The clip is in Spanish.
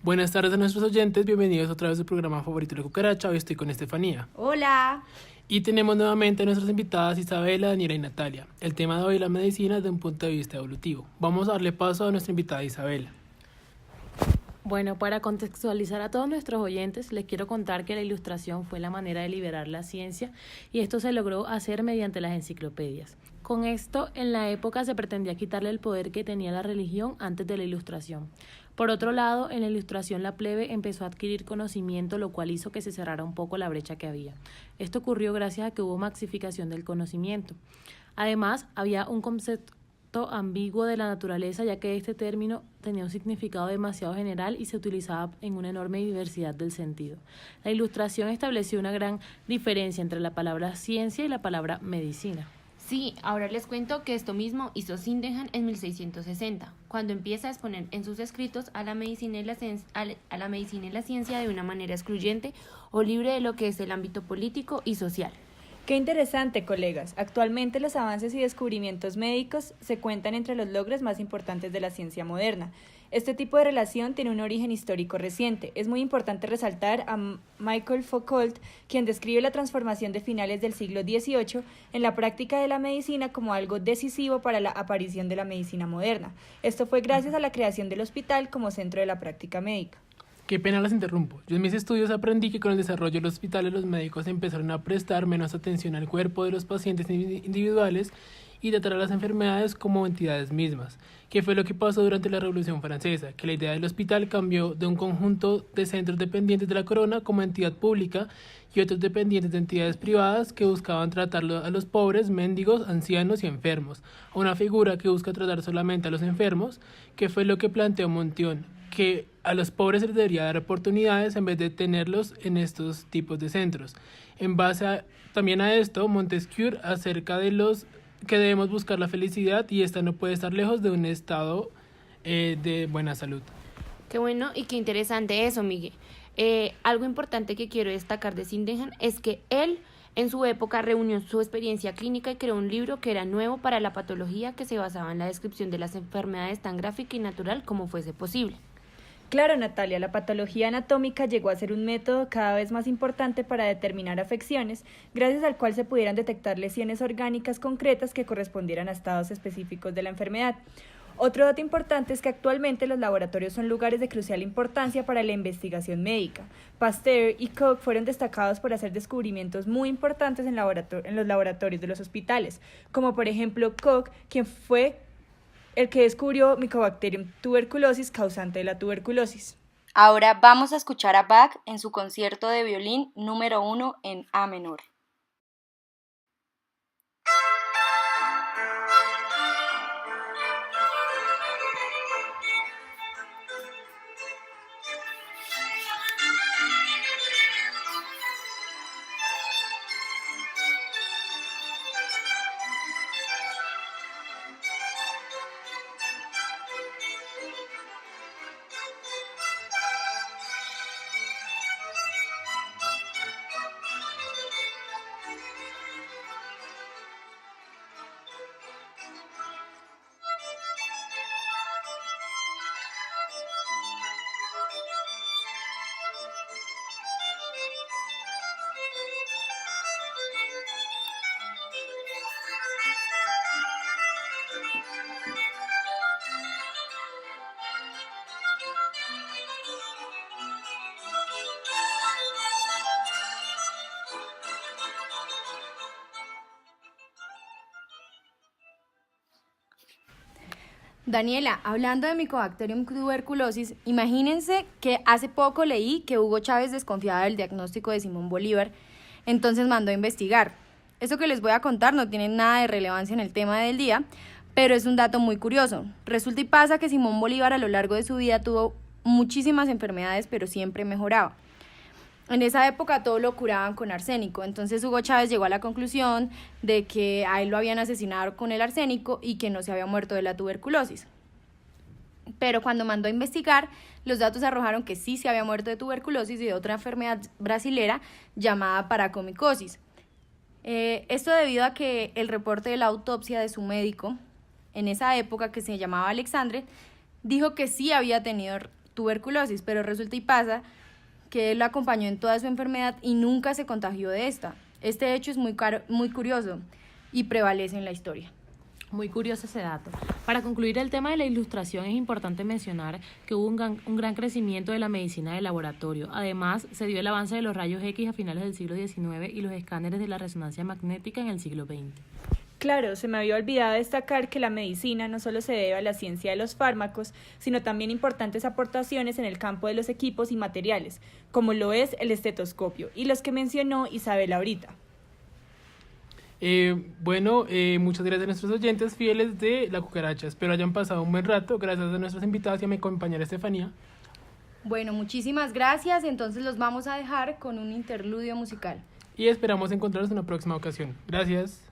Buenas tardes a nuestros oyentes, bienvenidos otra vez al programa favorito de la cucaracha. Hoy estoy con Estefanía. Hola. Y tenemos nuevamente a nuestras invitadas Isabela, Daniela y Natalia. El tema de hoy es la medicina desde un punto de vista evolutivo. Vamos a darle paso a nuestra invitada Isabela. Bueno, para contextualizar a todos nuestros oyentes, les quiero contar que la ilustración fue la manera de liberar la ciencia y esto se logró hacer mediante las enciclopedias. Con esto, en la época se pretendía quitarle el poder que tenía la religión antes de la ilustración. Por otro lado, en la ilustración la plebe empezó a adquirir conocimiento, lo cual hizo que se cerrara un poco la brecha que había. Esto ocurrió gracias a que hubo maxificación del conocimiento. Además, había un concepto ambiguo de la naturaleza, ya que este término tenía un significado demasiado general y se utilizaba en una enorme diversidad del sentido. La ilustración estableció una gran diferencia entre la palabra ciencia y la palabra medicina. Sí, ahora les cuento que esto mismo hizo Sydenham en 1660, cuando empieza a exponer en sus escritos a la medicina y la ciencia de una manera excluyente o libre de lo que es el ámbito político y social. Qué interesante, colegas. Actualmente los avances y descubrimientos médicos se cuentan entre los logros más importantes de la ciencia moderna. Este tipo de relación tiene un origen histórico reciente. Es muy importante resaltar a Michael Foucault, quien describe la transformación de finales del siglo XVIII en la práctica de la medicina como algo decisivo para la aparición de la medicina moderna. Esto fue gracias a la creación del hospital como centro de la práctica médica. Qué pena las interrumpo. Yo en mis estudios aprendí que con el desarrollo de los hospitales los médicos empezaron a prestar menos atención al cuerpo de los pacientes individuales y tratar a las enfermedades como entidades mismas, que fue lo que pasó durante la Revolución Francesa, que la idea del hospital cambió de un conjunto de centros dependientes de la corona como entidad pública y otros dependientes de entidades privadas que buscaban tratar a los pobres, mendigos, ancianos y enfermos, a una figura que busca tratar solamente a los enfermos, que fue lo que planteó Montión, que a los pobres se les debería dar oportunidades en vez de tenerlos en estos tipos de centros. En base también a esto, Montesquieu acerca de los que debemos buscar la felicidad y esta no puede estar lejos de un estado de buena salud. Qué bueno y qué interesante eso, Miguel. Algo importante que quiero destacar de Sydenham es que él en su época reunió su experiencia clínica y creó un libro que era nuevo para la patología, que se basaba en la descripción de las enfermedades tan gráfica y natural como fuese posible. Claro, Natalia, la patología anatómica llegó a ser un método cada vez más importante para determinar afecciones, gracias al cual se pudieran detectar lesiones orgánicas concretas que correspondieran a estados específicos de la enfermedad. Otro dato importante es que actualmente los laboratorios son lugares de crucial importancia para la investigación médica. Pasteur y Koch fueron destacados por hacer descubrimientos muy importantes en los laboratorios de los hospitales, como por ejemplo Koch, quien fue el que descubrió Mycobacterium tuberculosis, causante de la tuberculosis. Ahora vamos a escuchar a Bach en su concierto de violín número 1 en A menor. Daniela, hablando de Mycobacterium tuberculosis, imagínense que hace poco leí que Hugo Chávez desconfiaba del diagnóstico de Simón Bolívar, entonces mandó a investigar. Eso que les voy a contar no tiene nada de relevancia en el tema del día, pero es un dato muy curioso. Resulta y pasa que Simón Bolívar a lo largo de su vida tuvo muchísimas enfermedades, pero siempre mejoraba. En esa época todo lo curaban con arsénico, entonces Hugo Chávez llegó a la conclusión de que a él lo habían asesinado con el arsénico y que no se había muerto de la tuberculosis. Pero cuando mandó a investigar, los datos arrojaron que sí se había muerto de tuberculosis y de otra enfermedad brasilera llamada paracomicosis. Esto debido a que el reporte de la autopsia de su médico, en esa época que se llamaba Alexandre, dijo que sí había tenido tuberculosis, pero resulta y pasa que él lo acompañó en toda su enfermedad y nunca se contagió de esta. Este hecho es muy curioso y prevalece en la historia. Muy curioso ese dato. Para concluir el tema de la ilustración es importante mencionar que hubo un gran crecimiento de la medicina de laboratorio. Además, se dio el avance de los rayos X a finales del siglo XIX y los escáneres de la resonancia magnética en el siglo XX. Claro, se me había olvidado destacar que la medicina no solo se debe a la ciencia de los fármacos, sino también importantes aportaciones en el campo de los equipos y materiales, como lo es el estetoscopio, y los que mencionó Isabel ahorita. Muchas gracias a nuestros oyentes fieles de La Cucaracha. Espero hayan pasado un buen rato. Gracias a nuestros invitados y a mi compañera Estefanía. Bueno, muchísimas gracias. Entonces los vamos a dejar con un interludio musical. Y esperamos encontrarnos en una próxima ocasión. Gracias.